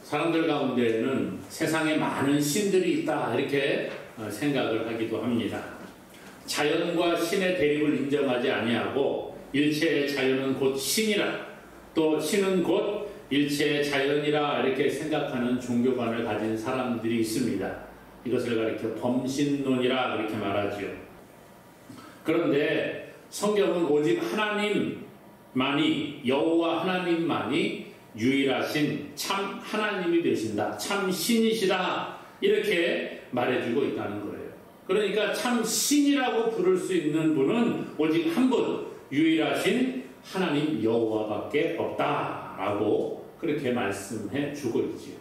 사람들 가운데에는 세상에 많은 신들이 있다 이렇게 생각을 하기도 합니다. 자연과 신의 대립을 인정하지 아니하고 일체의 자연은 곧 신이라, 또 신은 곧 일체의 자연이라 이렇게 생각하는 종교관을 가진 사람들이 있습니다. 이것을 가리켜 범신론이라 그렇게 말하지요. 그런데 성경은 오직 하나님만이, 여호와 하나님만이 유일하신 참 하나님이 되신다, 참 신이시다 이렇게 말해주고 있다는 거예요. 그러니까 참 신이라고 부를 수 있는 분은 오직 한 분, 유일하신 하나님 여호와밖에 없다라고 그렇게 말씀해 주고 있지요.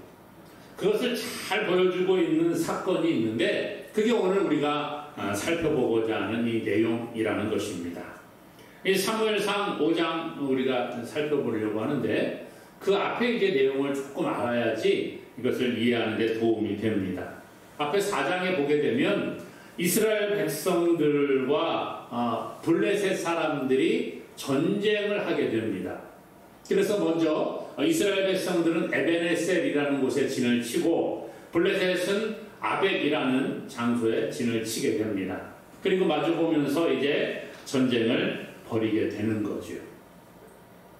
그것을 잘 보여주고 있는 사건이 있는데 그게 오늘 우리가 살펴보고자 하는 이 내용이라는 것입니다. 이 사무엘상 5장 우리가 살펴보려고 하는데 그 앞에 이제 내용을 조금 알아야지 이것을 이해하는 데 도움이 됩니다. 앞에 4장에 보게 되면 이스라엘 백성들과 블레셋 사람들이 전쟁을 하게 됩니다. 그래서 먼저 이스라엘 백성들은 에베네셀이라는 곳에 진을 치고 블레셋은 아벡이라는 장소에 진을 치게 됩니다. 그리고 마주보면서 이제 전쟁을 벌이게 되는 거죠.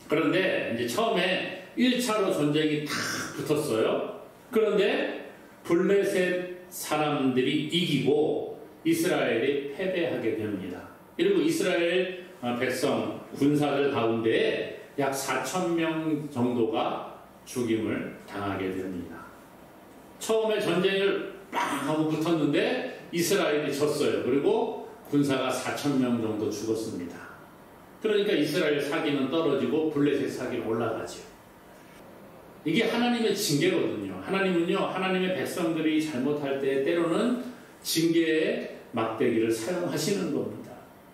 그런데 이제 처음에 1차로 전쟁이 탁 붙었어요. 그런데 블레셋 사람들이 이기고 이스라엘이 패배하게 됩니다. 그리고 이스라엘 백성 군사들 가운데 약 4,000명 정도가 죽임을 당하게 됩니다. 처음에 전쟁을 빵 하고 붙었는데 이스라엘이 졌어요. 그리고 군사가 4,000명 정도 죽었습니다. 그러니까 이스라엘 사기는 떨어지고 블레셋 사기는 올라가죠. 이게 하나님의 징계거든요. 하나님은요, 하나님의 백성들이 잘못할 때 때로는 징계의 막대기를 사용하시는 겁니다.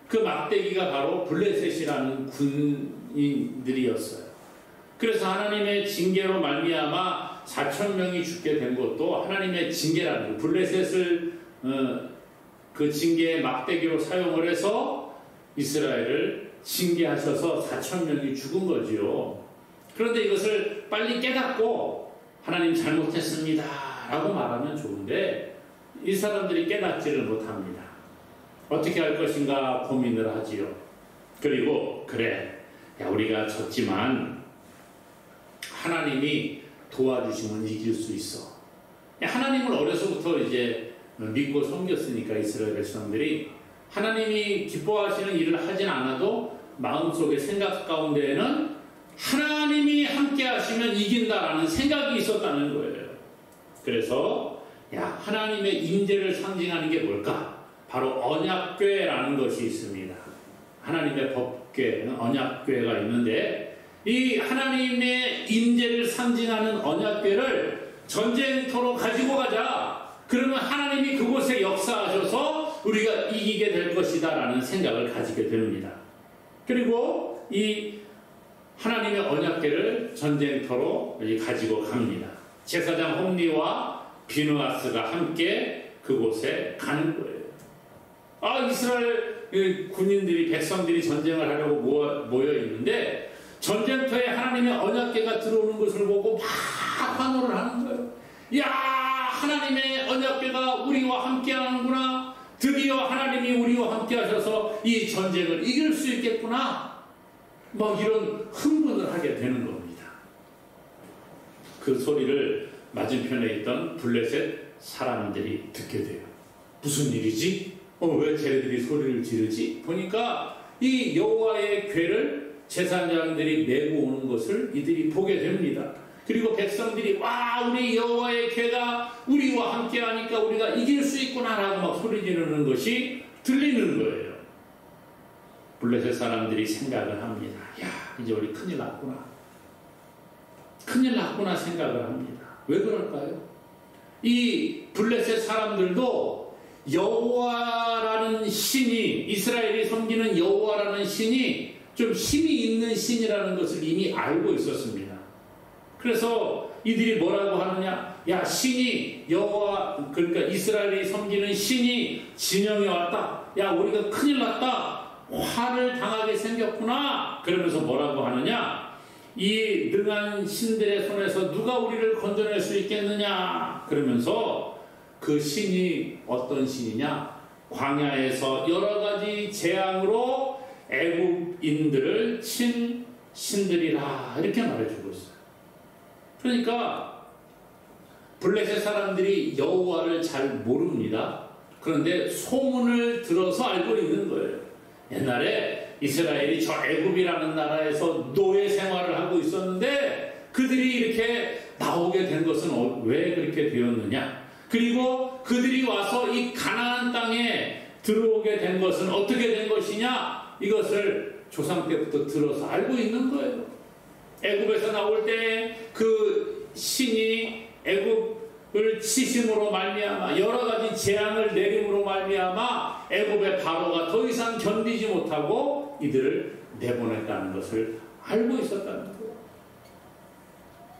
그 막대기가 바로 블레셋이라는 군인들이었어요. 그래서 하나님의 징계로 말미암아 4,000명이 죽게 된 것도 하나님의 징계라는 거예요. 블레셋을 그 징계의 막대기로 사용을 해서 이스라엘을 징계하셔서 4,000명이 죽은 거지요. 그런데 이것을 빨리 깨닫고 하나님 잘못했습니다 라고 말하면 좋은데 이 사람들이 깨닫지를 못합니다. 어떻게 할 것인가 고민을 하지요. 그리고 그래, 야, 우리가 졌지만 하나님이 도와주시면 이길 수 있어. 하나님을 어려서부터 이제 믿고 섬겼으니까 이스라엘 백성들이 하나님이 기뻐하시는 일을 하진 않아도 마음속의 생각 가운데에는 하나님이 함께 하시면 이긴다라는 생각이 있었다는 거예요. 그래서 야, 하나님의 임재를 상징하는 게 뭘까? 바로 언약궤라는 것이 있습니다. 하나님의 법궤는 언약궤가 있는데 이 하나님의 임재를 상징하는 언약궤를 전쟁터로 가지고 가자. 그러면 하나님이 그곳에 역사하셔서 우리가 이기게 될 것이다 라는 생각을 가지게 됩니다. 그리고 이 하나님의 언약궤를 전쟁터로 가지고 갑니다. 제사장 홈리와 비느하스가 함께 그곳에 가는 거예요. 이스라엘 군인들이, 백성들이 전쟁을 하려고 모여 있는데 전쟁터에 하나님의 언약궤가 들어오는 것을 보고 막 환호를 하는 거예요. 야, 하나님의 언약궤가 우리와 함께 하는구나. 드디어 하나님이 우리와 함께 하셔서 이 전쟁을 이길 수 있겠구나. 막 이런 흥분을 하게 되는 겁니다. 그 소리를 맞은편에 있던 블레셋 사람들이 듣게 돼요. 무슨 일이지? 왜 쟤네들이 소리를 지르지? 보니까 이 여호와의 궤를 제사장들이 메고 오는 것을 이들이 보게 됩니다. 그리고 백성들이 와, 우리 여호와의 궤가 우리와 함께 하니까 우리가 이길 수 있구나라고 막 소리 지르는 것이 들리는 거예요. 블레셋 사람들이 생각을 합니다. 야, 이제 우리 큰일 났구나. 큰일 났구나 생각을 합니다. 왜 그럴까요? 이 블레셋 사람들도 여호와라는 신이, 이스라엘이 섬기는 여호와라는 신이 좀 힘이 있는 신이라는 것을 이미 알고 있었습니다. 그래서 이들이 뭐라고 하느냐? 야, 신이, 여호와, 그러니까 이스라엘이 섬기는 신이 진영에 왔다. 야, 우리가 큰일 났다. 화를 당하게 생겼구나. 그러면서 뭐라고 하느냐? 이 능한 신들의 손에서 누가 우리를 건져낼 수 있겠느냐 그러면서 그 신이 어떤 신이냐, 광야에서 여러 가지 재앙으로 애굽인들을 친 신들이라 이렇게 말해주고 있어요. 그러니까 블레셋 사람들이 여호와를 잘 모릅니다. 그런데 소문을 들어서 알고 있는 거예요. 옛날에 이스라엘이 저 애굽이라는 나라에서 노예 생활을 하고 있었는데 그들이 이렇게 나오게 된 것은 왜 그렇게 되었느냐, 그리고 그들이 와서 이 가나안 땅에 들어오게 된 것은 어떻게 된 것이냐, 이것을 조상 때부터 들어서 알고 있는 거예요. 애굽에서 나올 때 그 신이 애굽을 치심으로 말미암아 여러 가지 재앙을 내림으로 말미암아 애굽의 바로가 더 이상 견디지 못하고 이들을 내보냈다는 것을 알고 있었다는 거예요.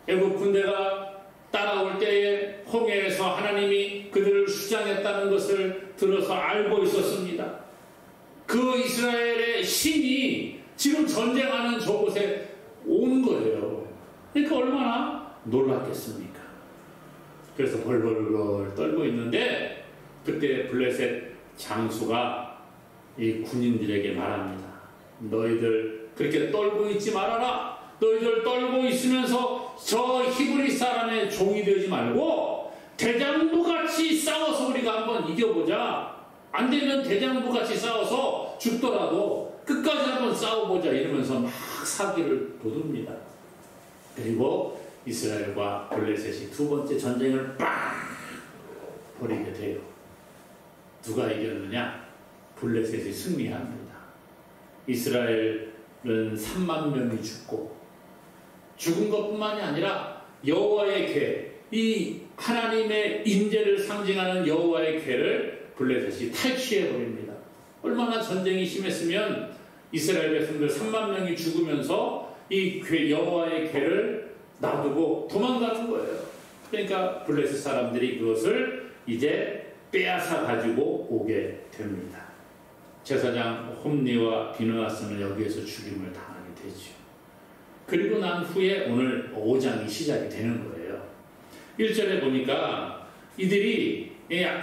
애굽 군대가 따라올 때에 홍해에서 하나님이 그들을 수장했다는 것을 들어서 알고 있었습니다. 그 이스라엘의 신이 지금 전쟁하는 저곳에 온 거예요. 그러니까 얼마나 놀랐겠습니까? 그래서 벌벌 떨고 있는데 그때 블레셋 장수가 이 군인들에게 말합니다. 너희들 그렇게 떨고 있지 말아라. 너희들 떨고 있으면서 저 히브리 사람의 종이 되지 말고 대장부같이 싸워서 우리가 한번 이겨보자. 안 되면 대장부같이 싸워서 죽더라도 끝까지 한번 싸워보자 이러면서 막 사기를 돋웁니다. 그리고 이스라엘과 블레셋이 두 번째 전쟁을 빵 벌이게 돼요. 누가 이겼느냐? 블레셋이 승리합니다. 이스라엘은 3만 명이 죽고, 죽은 것뿐만이 아니라 여호와의 궤, 이 하나님의 인재를 상징하는 여호와의 궤를 블레셋이 탈취해 버립니다. 얼마나 전쟁이 심했으면 이스라엘 백성들 3만 명이 죽으면서 이 여호와의 궤를 놔두고 도망가는 거예요. 그러니까 블레셋 사람들이 그것을 이제 빼앗아 가지고 오게 됩니다. 제사장 홈리와 비느하스는 여기에서 죽임을 당하게 되죠. 그리고 난 후에 오늘 5장이 시작이 되는 거예요. 1절에 보니까 이들이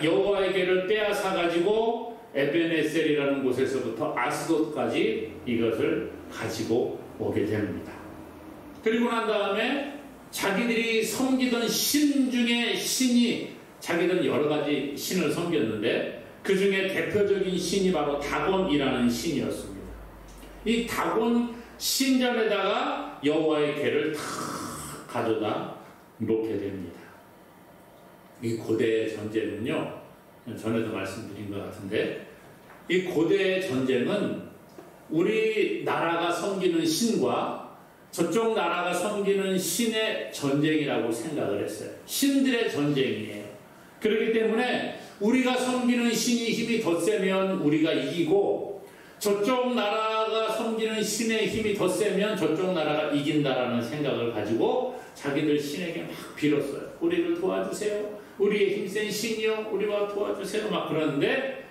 여호와의 궤를 빼앗아 가지고 에베네셀이라는 곳에서부터 아스돗까지 이것을 가지고 오게 됩니다. 그리고 난 다음에 자기들이 섬기던 신 중에 신이, 자기들은 여러 가지 신을 섬겼는데 그 중에 대표적인 신이 바로 다곤이라는 신이었습니다. 이 다곤 신전에다가 여호와의 궤를 다 가져다 놓게 됩니다. 이 고대의 전쟁은요, 전에도 말씀드린 것 같은데, 이 고대의 전쟁은 우리나라가 섬기는 신과 저쪽 나라가 섬기는 신의 전쟁이라고 생각을 했어요. 신들의 전쟁이에요. 그렇기 때문에 우리가 섬기는 신이 힘이 더 세면 우리가 이기고, 저쪽 나라가 섬기는 신의 힘이 더 세면 저쪽 나라가 이긴다라는 생각을 가지고 자기들 신에게 막 빌었어요. 우리를 도와주세요. 우리의 힘센 신이요, 우리와 도와주세요. 막 그러는데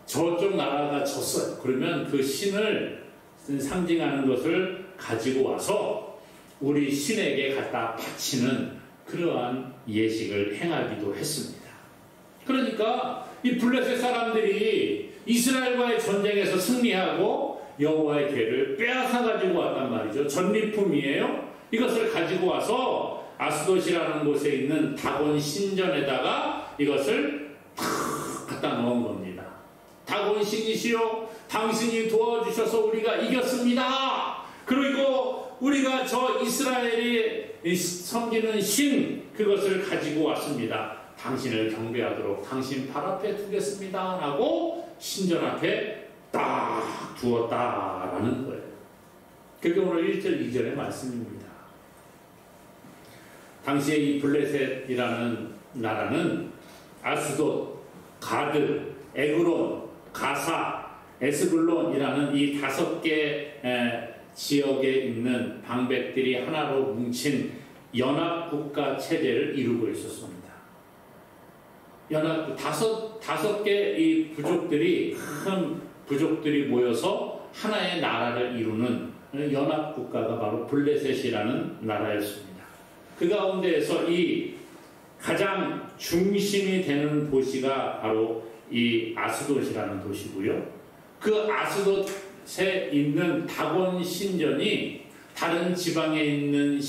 저쪽 나라가 졌어요. 그러면 그 신을 상징하는 것을 가지고 와서 우리 신에게 갖다 바치는 그러한 예식을 행하기도 했습니다. 그러니까 이 블레셋 사람들이 이스라엘과의 전쟁에서 승리하고 여호와의 궤를 빼앗아 가지고 왔단 말이죠. 전리품이에요. 이것을 가지고 와서 아스돗이라는 곳에 있는 다곤 신전에다가 이것을 탁 갖다 넣은 겁니다. 다곤 신이시여, 당신이 도와주셔서 우리가 이겼습니다. 그리고 우리가 저 이스라엘이 섬기는 신, 그것을 가지고 왔습니다. 당신을 경배하도록 당신 발 앞에 두겠습니다 라고 신전 앞에 딱 두었다라는 거예요. 그게 오늘 1절 2절의 말씀입니다. 당시에 이 블레셋이라는 나라는 아스돗, 가드, 에그론, 가사, 에스글론이라는 이 5개 지역에 있는 방백들이 하나로 뭉친 연합국가 체제를 이루고 있었습니다. 다섯 개 이 부족들이, 큰 부족들이 모여서 하나의 나라를 이루는 연합 국가가 바로 블레셋이라는 나라였습니다. 그 가운데에서 이 가장 중심이 되는 도시가 바로 이 아스돗이라는 도시고요. 그 아스돗에 있는 다곤 신전이 다른 지방에 있는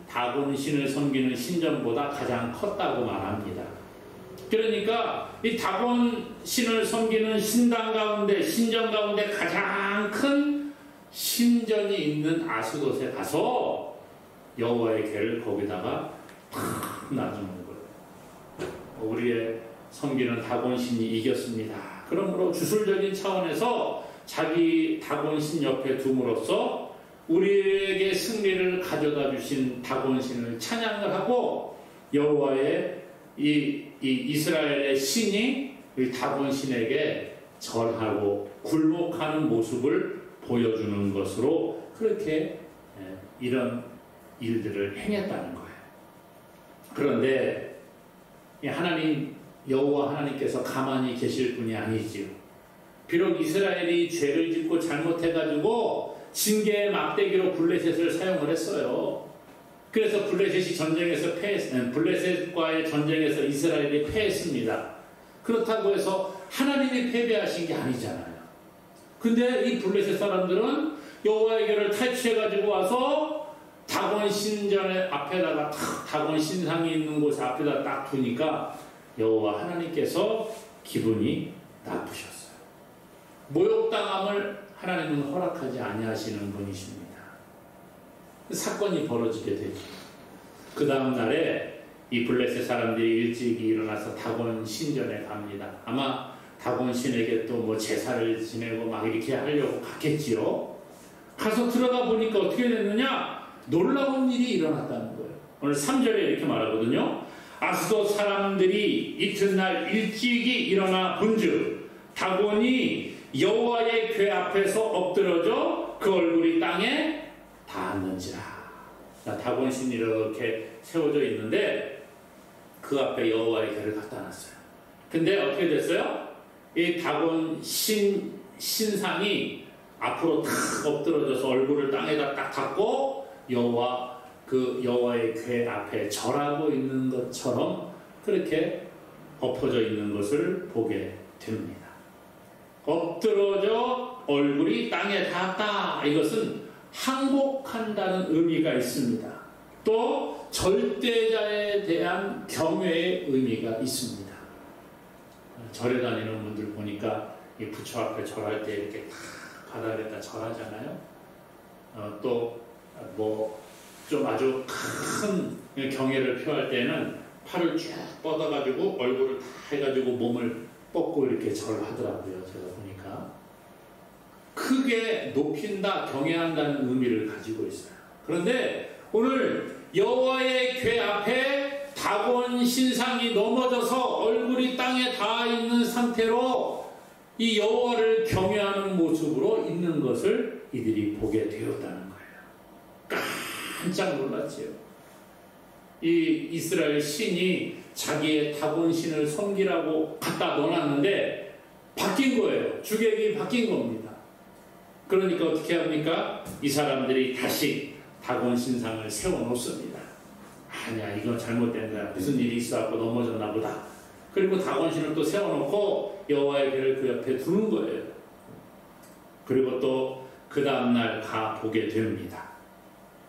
다곤 신을 섬기는 신전보다 가장 컸다고 말합니다. 그러니까 이 다곤 신을 섬기는 신당 가운데, 신전 가운데 가장 큰 신전이 있는 아스돗에 가서 여호와의 궤를 거기다가 탁 놔주는 거예요. 우리의 섬기는 다곤 신이 이겼습니다. 그러므로 주술적인 차원에서 자기 다곤 신 옆에 둠으로써 우리에게 승리를 가져다 주신 다곤 신을 찬양을 하고 여호와의 이 이스라엘의 신이 이 다곤 신에게 절하고 굴복하는 모습을 보여주는 것으로 그렇게 이런 일들을 행했다는 거예요. 그런데 하나님 여호와 하나님께서 가만히 계실 분이 아니지요. 비록 이스라엘이 죄를 짓고 잘못해가지고 징계의 막대기로 블레셋을 사용을 했어요. 그래서 블레셋이 전쟁에서 블레셋과의 전쟁에서 이스라엘이 패했습니다. 그렇다고 해서 하나님이 패배하신 게 아니잖아요. 근데 이 블레셋 사람들은 여호와의 궤를 탈취해가지고 와서 다곤 신전의 앞에다가 다곤 신상이 있는 곳 앞에다 딱 두니까 여호와 하나님께서 기분이 나쁘셨어요. 모욕당함을 하나님은 허락하지 아니하시는 분이십니다. 사건이 벌어지게 되죠. 그 다음 날에 이 블레셋 사람들이 일찍이 일어나서 다곤 신전에 갑니다. 아마 다곤 신에게 또 뭐 제사를 지내고 막 이렇게 하려고 갔겠지요. 가서 들어가 보니까 어떻게 됐느냐? 놀라운 일이 일어났다는 거예요. 오늘 3절에 이렇게 말하거든요. 아스돗 사람들이 이튿날 일찍이 일어나 본즉 다곤이 여호와의 궤 앞에서 엎드러져 그 얼굴이 땅에 닿았는지라. 다곤 신이 이렇게 세워져 있는데 그 앞에 여호와의 궤를 갖다 놨어요. 근데 어떻게 됐어요? 이 다곤 신상이 앞으로 탁 엎드러져서 얼굴을 땅에다 딱 닿고 여호와의 궤 앞에 절하고 있는 것처럼 그렇게 엎어져 있는 것을 보게 됩니다. 엎드러져 얼굴이 땅에 닿았다. 이것은 항복한다는 의미가 있습니다. 또 절대자에 대한 경외의 의미가 있습니다. 절에 다니는 분들 보니까 이 부처 앞에 절할 때 이렇게 바닥에다 절하잖아요. 또 뭐 좀 아주 큰 경애를 표할 때는 팔을 쭉 뻗어가지고 얼굴을 다 해가지고 몸을 뻗고 이렇게 절하더라고요. 제가 보니까 크게 높인다, 경외한다는 의미를 가지고 있어요. 그런데 오늘 여호와의 궤 앞에 다곤 신상이 넘어져서 얼굴이 땅에 닿아 있는 상태로 이 여호와를 경외하는 모습으로 있는 것을 이들이 보게 되었다는 거예요. 깜짝 놀랐지요. 이 이스라엘 신이 자기의 다곤 신을 섬기라고 갖다 넣어놨는데 바뀐 거예요. 주객이 바뀐 겁니다. 그러니까 어떻게 합니까? 이 사람들이 다시 다곤 신상을 세워놓습니다. 아니야, 이거 잘못된 거야. 무슨 일이 있어갖고 넘어졌나 보다. 그리고 다곤 신을 또 세워놓고 여호와의 궤를 그 옆에 두는 거예요. 그리고 또 그 다음날 가 보게 됩니다.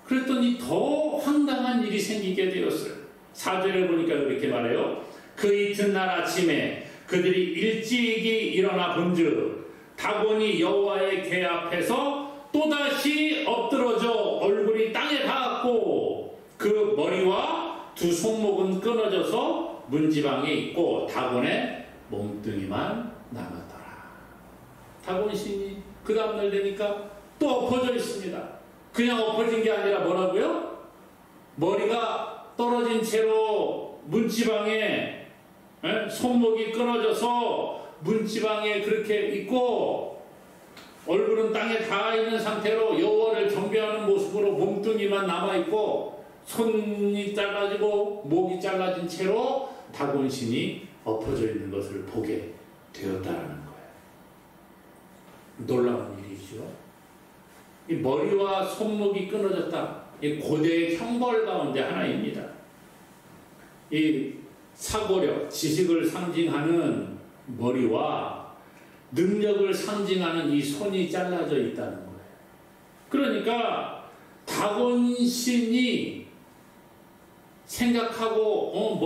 그랬더니 더 황당한 일이 생기게 되었어요. 4절에 보니까 이렇게 말해요. 그 이튿날 아침에 그들이 일찍이 일어나 본즉 다곤이 여호와의 궤 앞에서 또다시 엎드러져 얼굴이 땅에 닿았고 그 머리와 두 손목은 끊어져서 문지방에 있고 다곤의 몸뚱이만 남았더라. 다곤 신이 그 다음날 되니까 또 엎어져 있습니다. 그냥 엎어진 게 아니라 뭐라고요? 머리가 떨어진 채로 문지방에 손목이 끊어져서 문지방에 그렇게 있고 얼굴은 땅에 닿아 있는 상태로 여호와를 경배하는 모습으로 몸뚱이만 남아있고 손이 잘라지고 목이 잘라진 채로 다곤 신이 엎어져 있는 것을 보게 되었다는 거예요. 놀라운 일이죠. 이 머리와 손목이 끊어졌다. 이 고대의 형벌 가운데 하나입니다. 이 사고력, 지식을 상징하는 머리와 능력을 상징하는 이 손이 잘라져 있다는 거예요. 그러니까 다곤신이 생각하고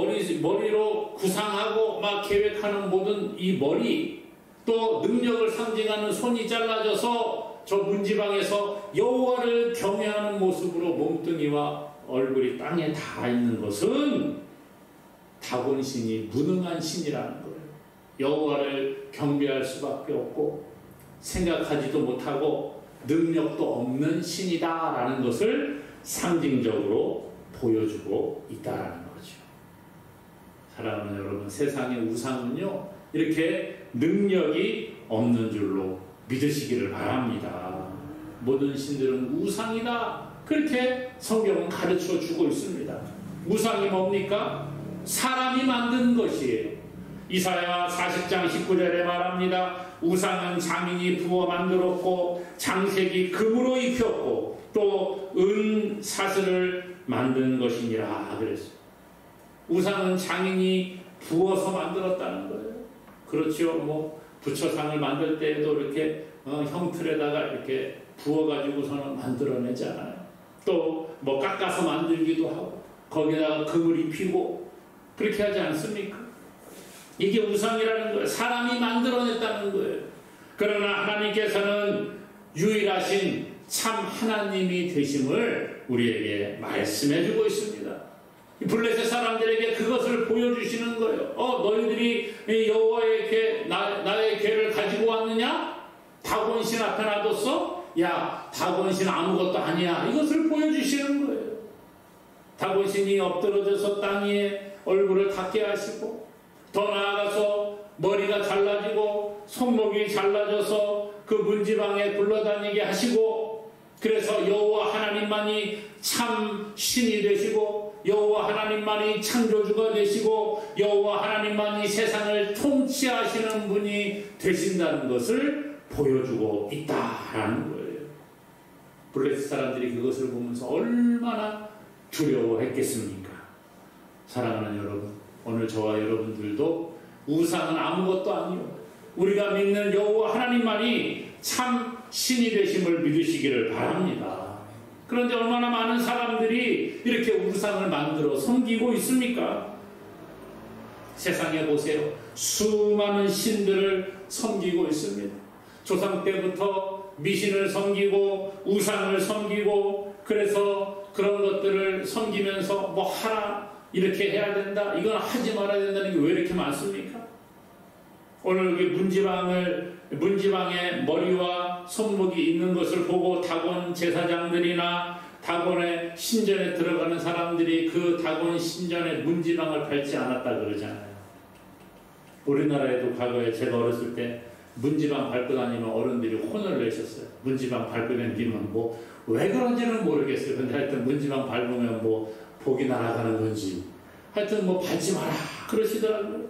머리로 구상하고 막 계획하는 모든 이 머리, 또 능력을 상징하는 손이 잘라져서 저 문지방에서 여호와를 경외하는 모습으로 몸뚱이와 얼굴이 땅에 닿아 있는 것은 다곤신이 무능한 신이라는 거예요. 여호와를 경배할 수밖에 없고 생각하지도 못하고 능력도 없는 신이다라는 것을 상징적으로 보여주고 있다라는 거죠. 사랑하는 여러분, 세상의 우상은요, 이렇게 능력이 없는 줄로 믿으시기를 바랍니다. 모든 신들은 우상이다, 그렇게 성경은 가르쳐 주고 있습니다. 우상이 뭡니까? 사람이 만든 것이에요. 이사야 40장 19절에 말합니다. 우상은 장인이 부어 만들었고 장색이 금으로 입혔고 또 은 사슬을 만든 것이니라 그랬어요. 우상은 장인이 부어서 만들었다는 거예요. 그렇죠. 뭐 부처상을 만들 때에도 이렇게 형틀에다가 이렇게 부어가지고서는 만들어내잖아요. 또 뭐 깎아서 만들기도 하고 거기다가 금을 입히고 그렇게 하지 않습니까? 이게 우상이라는 거예요. 사람이 만들어냈다는 거예요. 그러나 하나님께서는 유일하신 참 하나님이 되심을 우리에게 말씀해주고 있습니다. 블레셋 사람들에게 그것을 보여주시는 거예요. 너희들이 여호와의 궤, 나의 궤를 가지고 왔느냐? 다곤신 앞에 놔뒀어? 야, 다곤신 아무것도 아니야. 이것을 보여주시는 거예요. 다곤신이 엎드러져서 땅 위에 얼굴을 닿게 하시고, 더 나아가서 머리가 잘라지고 손목이 잘라져서 그 문지방에 굴러다니게 하시고, 그래서 여호와 하나님만이 참 신이 되시고 여호와 하나님만이 창조주가 되시고 여호와 하나님만이 세상을 통치하시는 분이 되신다는 것을 보여주고 있다라는 거예요. 블레셋 사람들이 그것을 보면서 얼마나 두려워했겠습니까? 사랑하는 여러분, 오늘 저와 여러분들도 우상은 아무것도 아니요, 우리가 믿는 여호와 하나님만이 참 신이 되심을 믿으시기를 바랍니다. 그런데 얼마나 많은 사람들이 이렇게 우상을 만들어 섬기고 있습니까? 세상에 보세요. 수많은 신들을 섬기고 있습니다. 조상 때부터 미신을 섬기고 우상을 섬기고, 그래서 그런 것들을 섬기면서 뭐 하나 이렇게 해야 된다, 이건 하지 말아야 된다는 게 왜 이렇게 많습니까? 오늘 여기 문지방에 머리와 손목이 있는 것을 보고 다곤 제사장들이나 다곤의 신전에 들어가는 사람들이 그 다곤 신전의 문지방을 밟지 않았다 그러잖아요. 우리나라에도 과거에 제가 어렸을 때 문지방 밟고 다니면 어른들이 혼을 내셨어요. 문지방 밟고 다니면 뭐 왜 그런지는 모르겠어요. 근데 하여튼 문지방 밟으면 뭐 복이 날아가는 건지 하여튼 뭐 밟지 마라 그러시더라고요.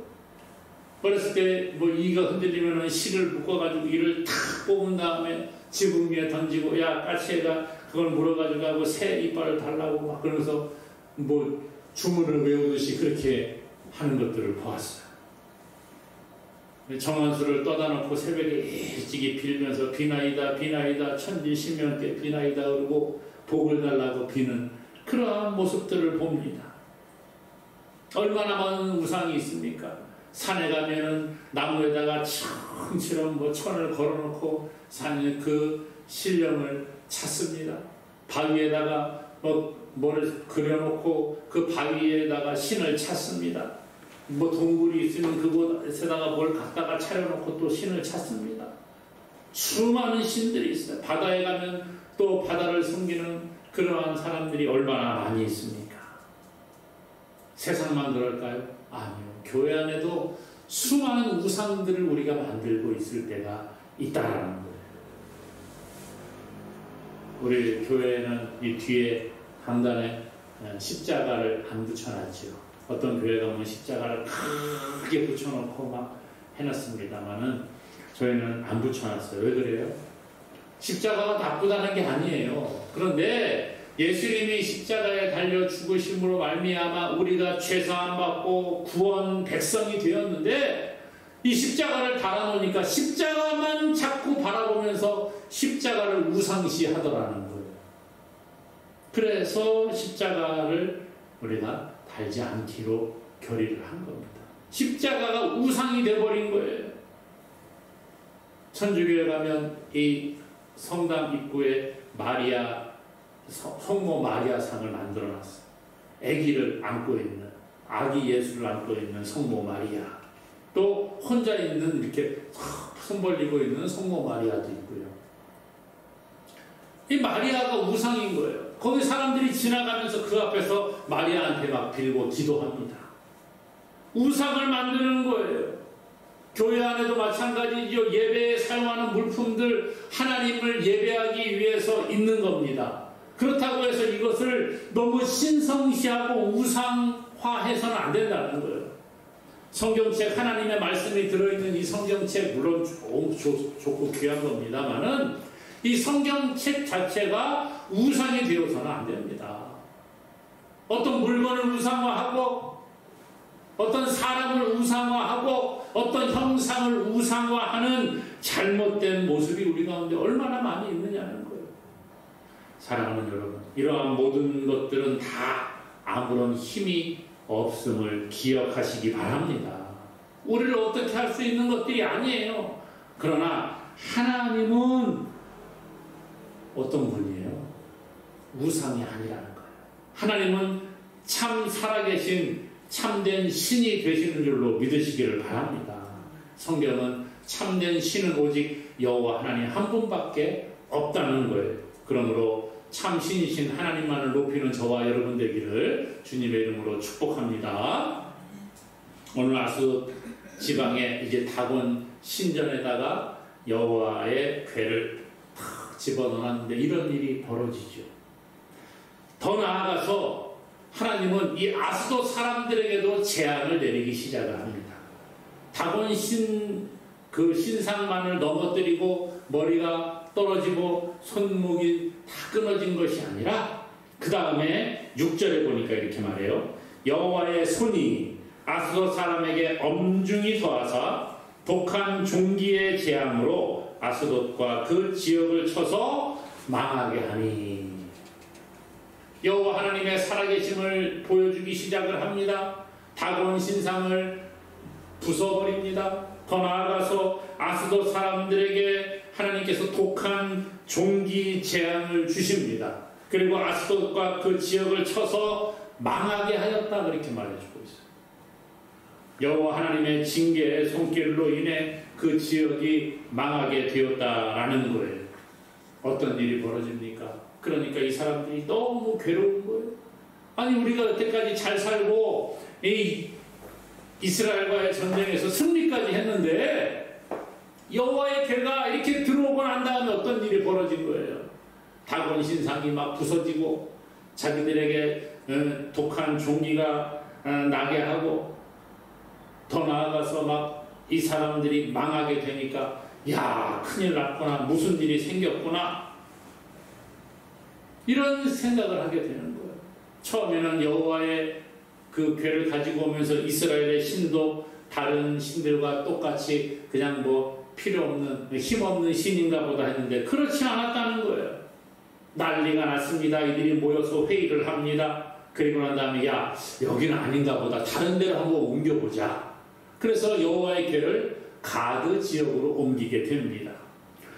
어렸을 때 뭐 이가 흔들리면 실을 묶어가지고 이를 탁 뽑은 다음에 지붕 위에 던지고, 야, 까치애가 그걸 물어가지고 하고 새 이빨을 달라고 막 그러면서 뭐 주문을 외우듯이 그렇게 하는 것들을 보았어요. 정한수를 떠다 놓고 새벽에 일찍이 빌면서 비나이다 비나이다 천지신명께 비나이다 그러고 복을 달라고 비는 그러한 모습들을 봅니다. 얼마나 많은 우상이 있습니까? 산에 가면은 나무에다가 청처럼 뭐 천을 걸어놓고 산에 그 신령을 찾습니다. 바위에다가 뭐를 그려놓고 그 바위에다가 신을 찾습니다. 뭐 동굴이 있으면 그곳에다가 뭘 갖다가 차려놓고 또 신을 찾습니다. 수많은 신들이 있어요. 바다에 가면 또 바다를 섬기는 그러한 사람들이 얼마나 많이 있습니까? 세상만 그럴까요? 아니요. 교회 안에도 수많은 우상들을 우리가 만들고 있을 때가 있다라는 거예요. 우리 교회는 이 뒤에 강단에 십자가를 안 붙여놨죠. 어떤 교회 가면 십자가를 크게 붙여놓고 막 해놨습니다만은 저희는 안 붙여놨어요. 왜 그래요? 십자가가 나쁘다는 게 아니에요. 그런데 예수님이 십자가에 달려 죽으심으로 말미암아 우리가 죄사함 받고 구원 백성이 되었는데, 이 십자가를 달아놓으니까 십자가만 자꾸 바라보면서 십자가를 우상시하더라는 거예요. 그래서 십자가를 우리가 달지 않기로 결의를 한 겁니다. 십자가가 우상이 되어버린 거예요. 천주교에 가면 이 성당 입구에 성모 마리아 상을 만들어놨어요. 아기를 안고 있는, 아기 예수를 안고 있는 성모 마리아, 또 혼자 있는, 이렇게 손 벌리고 있는 성모 마리아도 있고요. 이 마리아가 우상인 거예요. 거기 사람들이 지나가면서 그 앞에서 마리아한테 막 빌고 기도합니다. 우상을 만드는 거예요. 교회 안에도 마찬가지죠. 예배에 사용하는 물품들, 하나님을 예배하기 위해서 있는 겁니다. 그렇다고 해서 이것을 너무 신성시하고 우상화해서는 안 된다는 거예요. 성경책, 하나님의 말씀이 들어있는 이 성경책, 물론 좋고 귀한 겁니다만은 이 성경책 자체가 우상이 되어서는 안 됩니다. 어떤 물건을 우상화하고, 어떤 사람을 우상화하고, 어떤 형상을 우상화하는 잘못된 모습이 우리 가운데 얼마나 많이 있느냐는 거예요. 사랑하는 여러분, 이러한 모든 것들은 다 아무런 힘이 없음을 기억하시기 바랍니다. 우리를 어떻게 할 수 있는 것들이 아니에요. 그러나 하나님은 어떤 분이에요? 우상이 아니라는 거예요. 하나님은 참 살아계신 참된 신이 되시는 줄로 믿으시기를 바랍니다. 성경은 참된 신은 오직 여호와 하나님 한 분밖에 없다는 거예요. 그러므로 참 신이신 하나님만을 높이는 저와 여러분 되기를 주님의 이름으로 축복합니다. 오늘 아수 지방에 이제 다곤 신전에다가 여호와의 궤를 탁 집어넣었는데 이런 일이 벌어지죠. 더 나아가서 하나님은 이 아스도 사람들에게도 재앙을 내리기 시작을 합니다. 다곤 그 신상만을 넘어뜨리고 머리가 떨어지고 손목이 다 끊어진 것이 아니라 그 다음에 6절에 보니까 이렇게 말해요. 여호와의 손이 아스도 사람에게 엄중히 더하사 독한 종기의 재앙으로 아스돗과 그 지역을 쳐서 망하게 하니, 여호와 하나님의 살아계심을 보여주기 시작을 합니다. 다곤 신상을 부숴버립니다. 더 나아가서 아스돗 사람들에게 하나님께서 독한 종기 재앙을 주십니다. 그리고 아스돗과 그 지역을 쳐서 망하게 하였다, 그렇게 말해주고 있어요. 여호와 하나님의 징계의 손길로 인해 그 지역이 망하게 되었다라는 거예요. 어떤 일이 벌어집니까? 그러니까 이 사람들이 너무 괴로운 거예요. 아니, 우리가 여태까지 잘 살고 이 이스라엘과의 전쟁에서 승리까지 했는데 여호와의 궤가 이렇게 들어오고 난 다음에 어떤 일이 벌어진 거예요? 다곤 신상이 막 부서지고 자기들에게 독한 종기가 나게 하고, 더 나아가서 막 이 사람들이 망하게 되니까 야, 큰일 났구나, 무슨 일이 생겼구나, 이런 생각을 하게 되는 거예요. 처음에는 여호와의 그 궤를 가지고 오면서 이스라엘의 신도 다른 신들과 똑같이 그냥 뭐 필요 없는, 힘없는 신인가 보다 했는데 그렇지 않았다는 거예요. 난리가 났습니다. 이들이 모여서 회의를 합니다. 그리고 난 다음에 야, 여기는 아닌가 보다, 다른 데로 한번 옮겨보자. 그래서 여호와의 궤를 가드 지역으로 옮기게 됩니다.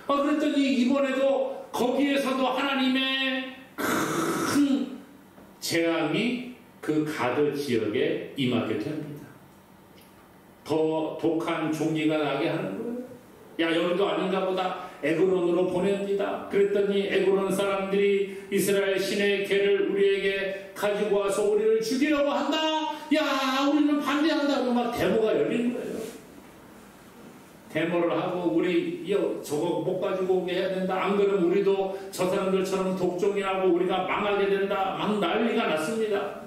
그랬더니 이번에도 거기에서도 하나님의 큰 재앙이 그 가드 지역에 임하게 됩니다. 더 독한 종기가 나게 하는 거예요. 야, 여기도 아닌가 보다, 에그론으로 보냅니다. 그랬더니 에그론 사람들이 이스라엘 신의 궤를 우리에게 가지고 와서 우리를 죽이려고 한다, 야, 우리는 반대한다고 막 데모가 열린 거예요. 데모를 하고 우리 저거 못 가지고 오게 해야 된다, 안 그러면 우리도 저 사람들처럼 독종이 나고 우리가 망하게 된다, 막 난리가 났습니다.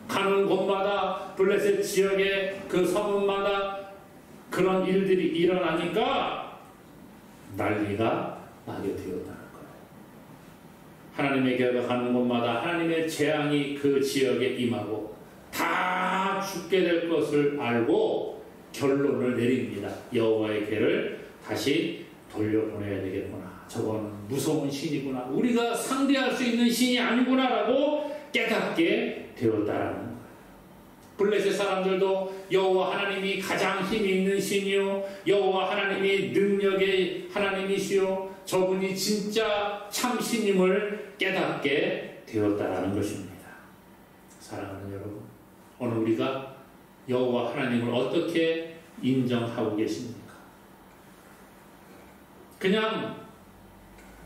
가는 곳마다 블레셋 지역의 그 서문마다 그런 일들이 일어나니까 난리가 나게 되었다. 하나님의 교회가 가는 곳마다 하나님의 재앙이 그 지역에 임하고 다 죽게 될 것을 알고 결론을 내립니다. 여호와의 궤를 다시 돌려보내야 되겠구나. 저건 무서운 신이구나. 우리가 상대할 수 있는 신이 아니구나라고 깨닫게 되었다라는 거예요. 블레셋 사람들도 여호와 하나님이 가장 힘이 있는 신이요, 여호와 하나님이 능력의 하나님이시요, 저분이 진짜 참 신임을 깨닫게 되었다라는 것입니다. 사랑하는 여러분, 오늘 우리가 여호와 하나님을 어떻게 인정하고 계십니까? 그냥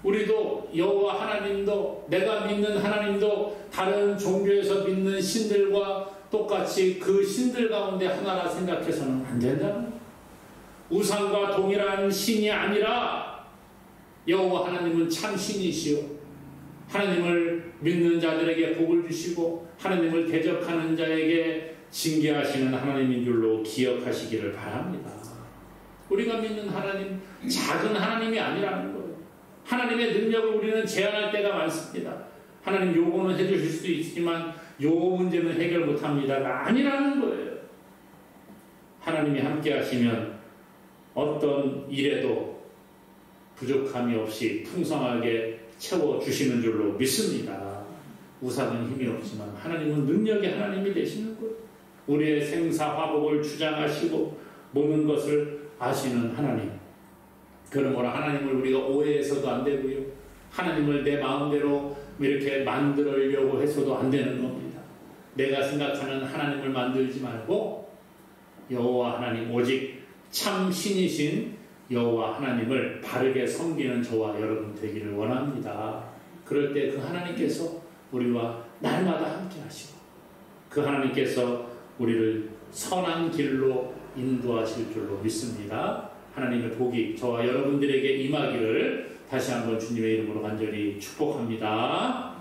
우리도 여호와 하나님도, 내가 믿는 하나님도 다른 종교에서 믿는 신들과 똑같이 그 신들 가운데 하나라 생각해서는 안 된다는 거예요. 우상과 동일한 신이 아니라 여호와 하나님은 참 신이시요, 하나님을 믿는 자들에게 복을 주시고 하나님을 대적하는 자에게 징계하시는 하나님인 줄로 기억하시기를 바랍니다. 우리가 믿는 하나님, 작은 하나님이 아니라는 거예요. 하나님의 능력을 우리는 제한할 때가 많습니다. 하나님 요거는 해주실 수 있지만 요 문제는 해결 못합니다가 아니라는 거예요. 하나님이 함께 하시면 어떤 일에도 부족함이 없이 풍성하게 채워주시는 줄로 믿습니다. 우상은 힘이 없지만 하나님은 능력의 하나님이 되시는 거예요. 우리의 생사화복을 주장하시고 모든 것을 아시는 하나님. 그러므로 하나님을 우리가 오해해서도 안 되고요, 하나님을 내 마음대로 이렇게 만들려고 해서도 안 되는 겁니다. 내가 생각하는 하나님을 만들지 말고 여호와 하나님, 오직 참 신이신 여호와 하나님을 바르게 섬기는 저와 여러분 되기를 원합니다. 그럴 때 그 하나님께서 우리와 날마다 함께 하시고 그 하나님께서 우리를 선한 길로 인도하실 줄로 믿습니다. 하나님의 복이 저와 여러분들에게 임하기를 다시 한번 주님의 이름으로 간절히 축복합니다.